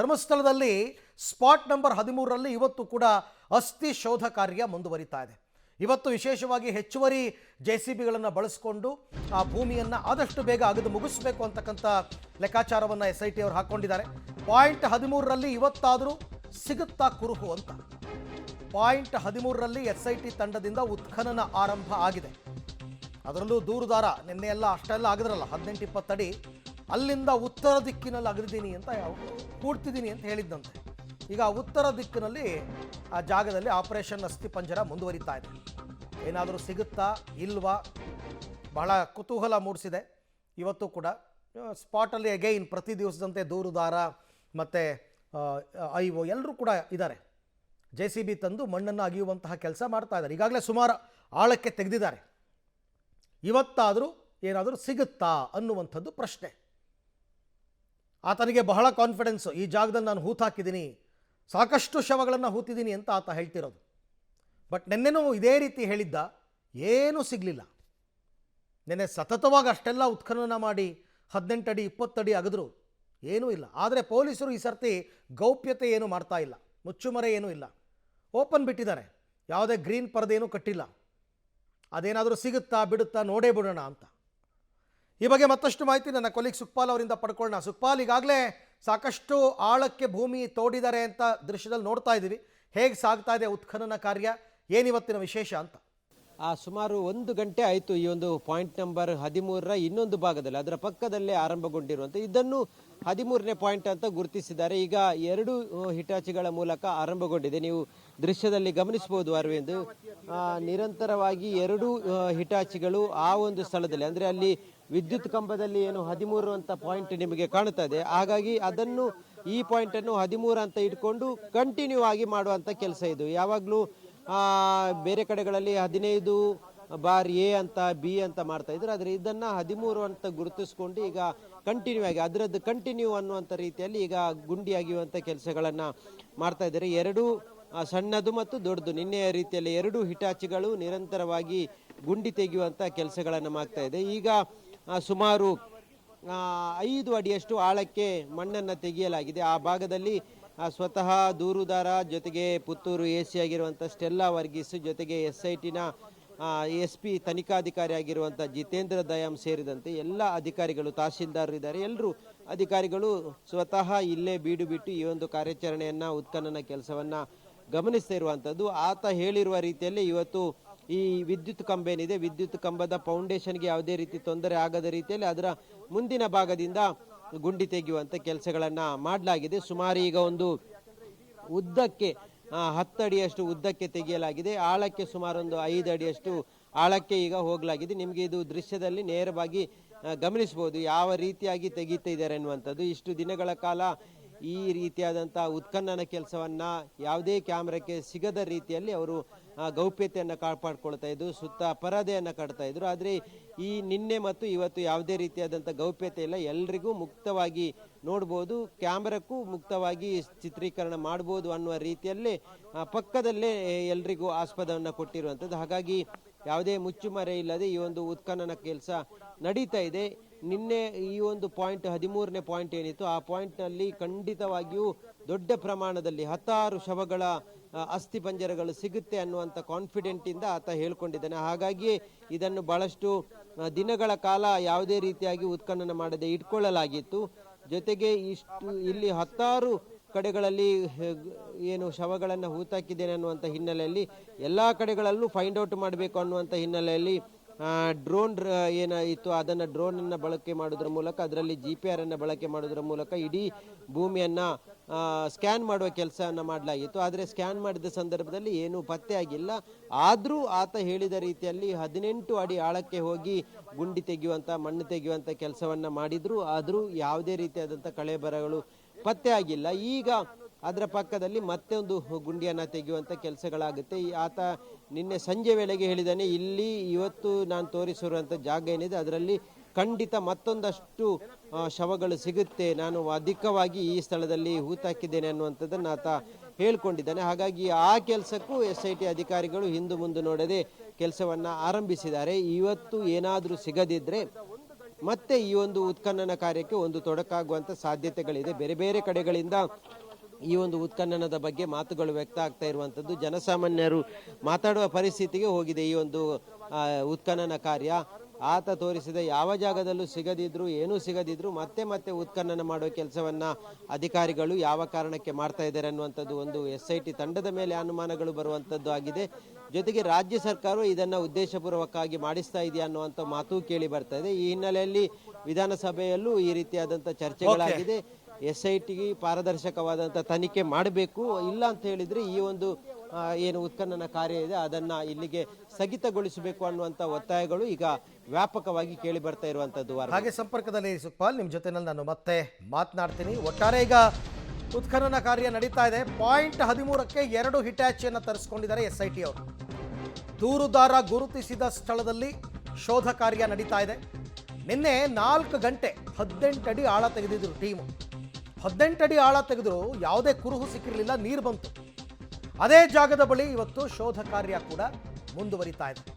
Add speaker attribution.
Speaker 1: ಧರ್ಮಸ್ಥಳದಲ್ಲಿ spot number 13ರಲ್ಲಿ ಇವತ್ತು ಕೂಡ ಅಸ್ಥಿ ಶೋಧ ಕಾರ್ಯ ಮುಂದುವರಿತಾ ಇದೆ. ಇವತ್ತು ವಿಶೇಷವಾಗಿ ಹೆಚ್ಚುವರಿ JCBಗಳನ್ನು ಬಳಸಿಕೊಂಡು ಆ ಭೂಮಿಯನ್ನು ಆದಷ್ಟು ಬೇಗ ಅಗೆದು ಮುಗಿಸಬೇಕು ಅಂತಕ್ಕಂಥ ಲೆಕ್ಕಾಚಾರವನ್ನು SIT ಅವರು ಹಾಕೊಂಡಿದ್ದಾರೆ. ಪಾಯಿಂಟ್ 13ರಲ್ಲಿ ಇವತ್ತಾದರೂ ಸಿಗುತ್ತಾ ಕುರುಹು ಅಂತ. ಪಾಯಿಂಟ್ 13ರಲ್ಲಿ SIT ತಂಡದಿಂದ ಉತ್ಖನನ ಆರಂಭ ಆಗಿದೆ. ಅದರಲ್ಲೂ ದೂರುದಾರ ನಿನ್ನೆ ಎಲ್ಲ ಅಷ್ಟೆಲ್ಲ ಆಗಿದ್ರಲ್ಲ 18-20 ಅಡಿ ಅಲ್ಲಿಂದ ಉತ್ತರ ದಿಕ್ಕಿನಲ್ಲಿ ಅಗದಿದ್ದೀನಿ ಅಂತ ಕೂಡ್ತಿದ್ದೀನಿ ಅಂತ ಹೇಳಿದ್ದಂತೆ. ಈಗ ಉತ್ತರ ದಿಕ್ಕಿನಲ್ಲಿ ಆ ಜಾಗದಲ್ಲಿ ಆಪರೇಷನ್ ಅಸ್ಥಿ ಪಂಜರ ಮುಂದುವರಿತಾ ಇದೆ. ಏನಾದರೂ ಸಿಗುತ್ತಾ ಇಲ್ವಾ ಬಹಳ ಕುತೂಹಲ ಮೂಡಿಸಿದೆ. ಇವತ್ತು ಕೂಡ ಸ್ಪಾಟಲ್ಲಿ ಅಗೈನ್ ಪ್ರತಿ ದಿವಸದಂತೆ ದೂರುದಾರ ಮತ್ತು IO ಎಲ್ಲರೂ ಕೂಡ ಇದ್ದಾರೆ. JCB ತಂದು ಮಣ್ಣನ್ನು ಅಗೆಯುವಂತಹ ಕೆಲಸ ಮಾಡ್ತಾ ಇದ್ದಾರೆ. ಈಗಾಗಲೇ ಸುಮಾರು ಆಳಕ್ಕೆ ತೆಗೆದಿದ್ದಾರೆ. ಇವತ್ತಾದರೂ ಏನಾದರೂ ಸಿಗುತ್ತಾ ಅನ್ನುವಂಥದ್ದು ಪ್ರಶ್ನೆ. ಆತನಿಗೆ ಬಹಳ ಕಾನ್ಫಿಡೆನ್ಸು, ಈ ಜಾಗದಲ್ಲಿ ನಾನು ಹೂತಾಕಿದ್ದೀನಿ, ಸಾಕಷ್ಟು ಶವಗಳನ್ನು ಹೂತಿದ್ದೀನಿ ಅಂತ ಆತ ಹೇಳ್ತಿರೋದು. ಬಟ್ ನಿನ್ನೆನೂ ಇದೇ ರೀತಿ ಹೇಳಿದ್ದ, ಏನೂ ಸಿಗಲಿಲ್ಲ. ನಿನ್ನೆ ಸತತವಾಗಿ ಅಷ್ಟೆಲ್ಲ ಉತ್ಖನನ ಮಾಡಿ 18 ಅಡಿ 20 ಅಡಿ ಅಗೆದ್ರು, ಏನೂ ಇಲ್ಲ. ಆದರೆ ಪೊಲೀಸರು ಈ ಸರ್ತಿ ಗೌಪ್ಯತೆ ಏನು ಮಾಡ್ತಾ ಇಲ್ಲ, ಮುಚ್ಚುಮರೆ ಏನೂ ಇಲ್ಲ, ಓಪನ್ ಬಿಟ್ಟಿದ್ದಾರೆ. ಯಾವುದೇ ಗ್ರೀನ್ ಪರದೆ ಏನೂ ಕಟ್ಟಿಲ್ಲ. ಅದೇನಾದರೂ ಸಿಗುತ್ತಾ ಬಿಡುತ್ತಾ ನೋಡೇ ಬಿಡೋಣ ಅಂತ. ಈ ಬಗ್ಗೆ ಮತ್ತಷ್ಟು ಮಾಹಿತಿ ನನ್ನ ಕೊಲೀಗ್ ಸುಖಪಾಲ್ ಅವರಿಂದ ಪಡ್ಕೊಳ್ಳೋಣ. ಸುಖಪಾಲ್, ಈಗಾಗಲೇ ಸಾಕಷ್ಟು ಆಳಕ್ಕೆ ಭೂಮಿ ತೋಡಿದ್ದಾರೆ ಅಂತ ದೃಶ್ಯದಲ್ಲಿ ನೋಡ್ತಾ ಇದ್ದೀವಿ. ಹೇಗೆ ಸಾಗ್ತಾ ಇದೆ ಉತ್ಖನನ ಕಾರ್ಯ, ಏನಿವತ್ತಿನ ವಿಶೇಷ ಅಂತ?
Speaker 2: ಸುಮಾರು 1 ಗಂಟೆ ಆಯಿತು ಈ ಒಂದು ಪಾಯಿಂಟ್ ನಂಬರ್ 13ರ ಇನ್ನೊಂದು ಭಾಗದಲ್ಲಿ, ಅದರ ಪಕ್ಕದಲ್ಲೇ ಆರಂಭಗೊಂಡಿರುವಂಥ ಇದನ್ನು 13ನೇ ಪಾಯಿಂಟ್ ಅಂತ ಗುರುತಿಸಿದ್ದಾರೆ. ಈಗ 2 ಹಿಟಾಚಿಗಳ ಮೂಲಕ ಆರಂಭಗೊಂಡಿದೆ. ನೀವು ದೃಶ್ಯದಲ್ಲಿ ಗಮನಿಸಬಹುದು ಅರವಿಂದ್, ನಿರಂತರವಾಗಿ 2 ಹಿಟಾಚಿಗಳು ಆ ಒಂದು ಸ್ಥಳದಲ್ಲಿ, ಅಂದರೆ ಅಲ್ಲಿ ವಿದ್ಯುತ್ ಕಂಬದಲ್ಲಿ ಏನು 13 ಅಂತ ಪಾಯಿಂಟ್ ನಿಮಗೆ ಕಾಣ್ತಾ ಇದೆ, ಹಾಗಾಗಿ ಅದನ್ನು ಈ ಪಾಯಿಂಟನ್ನು 13 ಅಂತ ಇಟ್ಕೊಂಡು ಕಂಟಿನ್ಯೂ ಆಗಿ ಮಾಡುವಂಥ ಕೆಲಸ ಇದು. ಯಾವಾಗಲೂ ಬೇರೆ ಕಡೆಗಳಲ್ಲಿ 15 ಬಾರ್ A ಅಂತ B ಅಂತ ಮಾಡ್ತಾ ಇದ್ರು, ಆದರೆ ಇದನ್ನು 13 ಅಂತ ಗುರುತಿಸ್ಕೊಂಡು ಈಗ ಕಂಟಿನ್ಯೂ ಆಗಿ ಅದರದ್ದು ಕಂಟಿನ್ಯೂ ಅನ್ನುವಂಥ ರೀತಿಯಲ್ಲಿ ಈಗ ಗುಂಡಿ ಅಗೆಯುವಂಥ ಕೆಲಸಗಳನ್ನು ಮಾಡ್ತಾ ಇದ್ದಾರೆ. 2 ಸಣ್ಣದು ಮತ್ತು ದೊಡ್ಡದು ನಿನ್ನೆಯ ರೀತಿಯಲ್ಲಿ 2 ಹಿಟಾಚಿಗಳು ನಿರಂತರವಾಗಿ ಗುಂಡಿ ತೆಗೆಯುವಂಥ ಕೆಲಸಗಳನ್ನು ಮಾಡ್ತಾ ಇದೆ. ಈಗ ಸುಮಾರು 5 ಅಡಿಯಷ್ಟು ಆಳಕ್ಕೆ ಮಣ್ಣನ್ನು ತೆಗೆಯಲಾಗಿದೆ. ಆ ಭಾಗದಲ್ಲಿ ಸ್ವತಃ ದೂರುದಾರ ಜೊತೆಗೆ ಪುತ್ತೂರು AC ಆಗಿರುವಂಥ ಸ್ಟೆಲ್ಲಾ ವರ್ಗೀಸ್ ಜೊತೆಗೆ SITನ SP ತನಿಖಾಧಿಕಾರಿ ಆಗಿರುವಂಥ ಜಿತೇಂದ್ರ ದಯಾಮ್ ಸೇರಿದಂತೆ ಎಲ್ಲ ಅಧಿಕಾರಿಗಳು, ತಹಶೀಲ್ದಾರ್ ಇದ್ದಾರೆ, ಎಲ್ಲರೂ ಅಧಿಕಾರಿಗಳು ಸ್ವತಃ ಇಲ್ಲೇ ಬೀಡು ಬಿಟ್ಟು ಈ ಒಂದು ಕಾರ್ಯಾಚರಣೆಯನ್ನು ಉತ್ಖನನ ಕೆಲಸವನ್ನು ಗಮನಿಸ್ತಾ ಇರುವಂಥದ್ದು. ಆತ ಹೇಳಿರುವ ರೀತಿಯಲ್ಲಿ ಇವತ್ತು ಈ ವಿದ್ಯುತ್ ಕಂಬ ಏನಿದೆ, ವಿದ್ಯುತ್ ಕಂಬದ ಫೌಂಡೇಶನ್ಗೆ ಯಾವುದೇ ರೀತಿ ತೊಂದರೆ ಆಗದ ರೀತಿಯಲ್ಲಿ ಅದರ ಮುಂದಿನ ಭಾಗದಿಂದ ಗುಂಡಿ ತೆಗೆಯುವಂಥ ಕೆಲಸಗಳನ್ನು ಮಾಡಲಾಗಿದೆ. ಸುಮಾರು ಈಗ ಒಂದು ಉದ್ದಕ್ಕೆ 10 ಅಡಿಯಷ್ಟು ಉದ್ದಕ್ಕೆ ತೆಗೆಯಲಾಗಿದೆ. ಆಳಕ್ಕೆ ಸುಮಾರು ಒಂದು 5 ಅಡಿಯಷ್ಟು ಆಳಕ್ಕೆ ಈಗ ಹೋಗಲಾಗಿದೆ. ನಿಮಗೆ ಇದು ದೃಶ್ಯದಲ್ಲಿ ನೇರವಾಗಿ ಗಮನಿಸಬಹುದು ಯಾವ ರೀತಿಯಾಗಿ ತೆಗೀತಾ ಇದ್ದಾರೆ ಅನ್ನುವಂಥದ್ದು. ಇಷ್ಟು ದಿನಗಳ ಕಾಲ ಈ ರೀತಿಯಾದಂಥ ಉತ್ಖನನ ಕೆಲಸವನ್ನು ಯಾವುದೇ ಕ್ಯಾಮ್ರಾಕ್ಕೆ ಸಿಗದ ರೀತಿಯಲ್ಲಿ ಅವರು ಗೌಪ್ಯತೆಯನ್ನು ಕಾಪಾಡಿಕೊಳ್ತಾ ಇದ್ರು, ಸುತ್ತ ಪರದೆಯನ್ನು ಕಟ್ತಾ ಇದ್ರು. ಆದರೆ ಈ ನಿನ್ನೆ ಮತ್ತು ಇವತ್ತು ಯಾವುದೇ ರೀತಿಯಾದಂಥ ಗೌಪ್ಯತೆ ಇಲ್ಲ, ಎಲ್ರಿಗೂ ಮುಕ್ತವಾಗಿ ನೋಡ್ಬೋದು, ಕ್ಯಾಮ್ರಾಕ್ಕೂ ಮುಕ್ತವಾಗಿ ಚಿತ್ರೀಕರಣ ಮಾಡ್ಬೋದು ಅನ್ನುವ ರೀತಿಯಲ್ಲೇ ಪಕ್ಕದಲ್ಲೇ ಎಲ್ರಿಗೂ ಆಸ್ಪದವನ್ನು ಕೊಟ್ಟಿರುವಂಥದ್ದು. ಹಾಗಾಗಿ ಯಾವುದೇ ಮುಚ್ಚುಮರೆ ಇಲ್ಲದೆ ಈ ಒಂದು ಉತ್ಖನನ ಕೆಲಸ ನಡೀತಾ ಇದೆ. ನಿನ್ನೆ ಈ ಒಂದು ಪಾಯಿಂಟ್ 13ನೇ ಪಾಯಿಂಟ್ ಏನಿತ್ತು, ಆ ಪಾಯಿಂಟ್ನಲ್ಲಿ ಖಂಡಿತವಾಗಿಯೂ ದೊಡ್ಡ ಪ್ರಮಾಣದಲ್ಲಿ 16 ಶವಗಳ ಅಸ್ಥಿ ಪಂಜರಗಳು ಸಿಗುತ್ತೆ ಅನ್ನುವಂಥ ಕಾನ್ಫಿಡೆಂಟಿಂದ ಆತ ಹೇಳ್ಕೊಂಡಿದ್ದಾನೆ. ಹಾಗಾಗಿ ಇದನ್ನು ಬಹಳಷ್ಟು ದಿನಗಳ ಕಾಲ ಯಾವುದೇ ರೀತಿಯಾಗಿ ಉತ್ಖನನ ಮಾಡದೆ ಇಟ್ಕೊಳ್ಳಲಾಗಿತ್ತು. ಜೊತೆಗೆ ಇಲ್ಲಿ 16 ಕಡೆಗಳಲ್ಲಿ ಏನು ಶವಗಳನ್ನು ಹೂತಾಕಿದ್ದೇನೆ ಅನ್ನುವಂಥ ಹಿನ್ನೆಲೆಯಲ್ಲಿ ಎಲ್ಲ ಕಡೆಗಳಲ್ಲೂ ಫೈಂಡ್ ಔಟ್ ಮಾಡಬೇಕು ಅನ್ನುವಂಥ ಹಿನ್ನೆಲೆಯಲ್ಲಿ ಡ್ರೋನ್ ಏನಾಯಿತು ಅದನ್ನು ಡ್ರೋನನ್ನು ಬಳಕೆ ಮಾಡೋದ್ರ ಮೂಲಕ, ಅದರಲ್ಲಿ GPR ಅನ್ನು ಬಳಕೆ ಮಾಡೋದ್ರ ಮೂಲಕ ಇಡೀ ಭೂಮಿಯನ್ನು ಸ್ಕ್ಯಾನ್ ಮಾಡುವ ಕೆಲಸವನ್ನು ಮಾಡಲಾಗಿತ್ತು. ಆದರೆ ಸ್ಕ್ಯಾನ್ ಮಾಡಿದ ಸಂದರ್ಭದಲ್ಲಿ ಏನೂ ಪತ್ತೆ ಆಗಿಲ್ಲ. ಆದರೂ ಆತ ಹೇಳಿದ ರೀತಿಯಲ್ಲಿ 18 ಅಡಿ ಆಳಕ್ಕೆ ಹೋಗಿ ಗುಂಡಿ ತೆಗೆಯುವಂಥ, ಮಣ್ಣು ತೆಗೆಯುವಂಥ ಕೆಲಸವನ್ನು ಮಾಡಿದ್ರು. ಆದರೂ ಯಾವುದೇ ರೀತಿಯಾದಂಥ ಕಳೆಬರಗಳು ಪತ್ತೆ ಆಗಿಲ್ಲ. ಈಗ ಅದರ ಪಕ್ಕದಲ್ಲಿ ಮತ್ತೆ ಒಂದು ಗುಂಡಿಯನ್ನು ತೆಗೆಯುವಂಥ ಕೆಲಸಗಳಾಗುತ್ತೆ. ಆತ ನಿನ್ನೆ ಸಂಜೆ ವೇಳೆಗೆ ಹೇಳಿದ್ದಾನೆ, ಇಲ್ಲಿ ಇವತ್ತು ನಾನು ತೋರಿಸಿರುವಂಥ ಜಾಗ ಏನಿದೆ ಅದರಲ್ಲಿ ಖಂಡಿತ ಮತ್ತೊಂದಷ್ಟು ಶವಗಳು ಸಿಗುತ್ತೆ, ನಾನು ಅಧಿಕವಾಗಿ ಈ ಸ್ಥಳದಲ್ಲಿ ಹೂತಾಕಿದ್ದೇನೆ ಅನ್ನುವಂಥದ್ದನ್ನು ಆತ ಹೇಳ್ಕೊಂಡಿದ್ದಾನೆ. ಹಾಗಾಗಿ ಆ ಕೆಲಸಕ್ಕೂ SIT ಅಧಿಕಾರಿಗಳು ಹಿಂದು ಮುಂದೆ ನೋಡದೆ ಕೆಲಸವನ್ನು ಆರಂಭಿಸಿದ್ದಾರೆ. ಇವತ್ತು ಏನಾದರೂ ಸಿಗದಿದ್ದರೆ ಮತ್ತೆ ಈ ಒಂದು ಉತ್ಖನನ ಕಾರ್ಯಕ್ಕೆ ಒಂದು ತೊಡಕಾಗುವಂಥ ಸಾಧ್ಯತೆಗಳಿದೆ. ಬೇರೆ ಬೇರೆ ಕಡೆಗಳಿಂದ ಈ ಒಂದು ಉತ್ಖನನದ ಬಗ್ಗೆ ಮಾತುಗಳು ವ್ಯಕ್ತ ಆಗ್ತಾ ಇರುವಂಥದ್ದು, ಜನಸಾಮಾನ್ಯರು ಮಾತಾಡುವ ಪರಿಸ್ಥಿತಿಗೆ ಹೋಗಿದೆ ಈ ಒಂದು ಉತ್ಖನನ ಕಾರ್ಯ. ಆತ ತೋರಿಸಿದ ಯಾವ ಜಾಗದಲ್ಲೂ ಸಿಗದಿದ್ರು, ಏನೂ ಸಿಗದಿದ್ರು ಮತ್ತೆ ಮತ್ತೆ ಉತ್ಖನನ ಮಾಡುವ ಕೆಲಸವನ್ನ ಅಧಿಕಾರಿಗಳು ಯಾವ ಕಾರಣಕ್ಕೆ ಮಾಡ್ತಾ ಇದ್ದಾರೆ ಅನ್ನುವಂಥದ್ದು ಒಂದು SIT ತಂಡದ ಮೇಲೆ ಅನುಮಾನಗಳು ಬರುವಂಥದ್ದು ಆಗಿದೆ. ಜೊತೆಗೆ ರಾಜ್ಯ ಸರ್ಕಾರ ಇದನ್ನ ಉದ್ದೇಶಪೂರ್ವಕವಾಗಿ ಮಾಡಿಸ್ತಾ ಇದೆಯಾ ಅನ್ನುವಂಥ ಮಾತು ಕೇಳಿ ಬರ್ತಾ ಇದೆ. ಈ ಹಿನ್ನೆಲೆಯಲ್ಲಿ ವಿಧಾನಸಭೆಯಲ್ಲೂ ಈ ರೀತಿಯಾದಂಥ ಚರ್ಚೆಗಳಾಗಿದೆ. SITಗೆ ಪಾರದರ್ಶಕವಾದಂಥ ತನಿಖೆ ಮಾಡಬೇಕು, ಇಲ್ಲ ಅಂತ ಹೇಳಿದ್ರೆ ಈ ಒಂದು ಏನು ಉತ್ಖನನ ಕಾರ್ಯ ಇದೆ ಅದನ್ನ ಇಲ್ಲಿಗೆ ಸ್ಥಗಿತಗೊಳಿಸಬೇಕು ಅನ್ನುವಂಥ ಒತ್ತಾಯಗಳು ಈಗ ವ್ಯಾಪಕವಾಗಿ ಕೇಳಿ ಬರ್ತಾ ಇರುವಂತದ್ದು.
Speaker 1: ಹಾಗೆ ಸಂಪರ್ಕದಲ್ಲಿ ಸುಖಪಾಲ್, ನಿಮ್ಮ ಜೊತೆನಲ್ಲಿ ನಾನು ಮತ್ತೆ ಮಾತನಾಡ್ತೀನಿ. ಒಟ್ಟಾರೆ ಈಗ ಉತ್ಖನನ ಕಾರ್ಯ ನಡೀತಾ ಇದೆ. ಪಾಯಿಂಟ್ 13ಕ್ಕೆ 2 ಹಿಟಾಚಿಯನ್ನು ತರಿಸ್ಕೊಂಡಿದ್ದಾರೆ SIT ಅವರು. ದೂರುದಾರ ಗುರುತಿಸಿದ ಸ್ಥಳದಲ್ಲಿ ಶೋಧ ಕಾರ್ಯ ನಡೀತಾ ಇದೆ. ನಿನ್ನೆ 4 ಗಂಟೆ 18 ಅಡಿ ಆಳ ತೆಗೆದಿದ್ರು ಟೀಮು. 18 ಅಡಿ ಆಳ ತೆಗೆದ್ರು, ಯಾವುದೇ ಕುರುಹು ಸಿಕ್ಕಿರಲಿಲ್ಲ, ನೀರು ಬಂತು. ಅದೇ ಜಾಗದ ಬಳಿ ಇವತ್ತು ಶೋಧ ಕಾರ್ಯ ಕೂಡ ಮುಂದುವರಿತಾ ಇದೆ.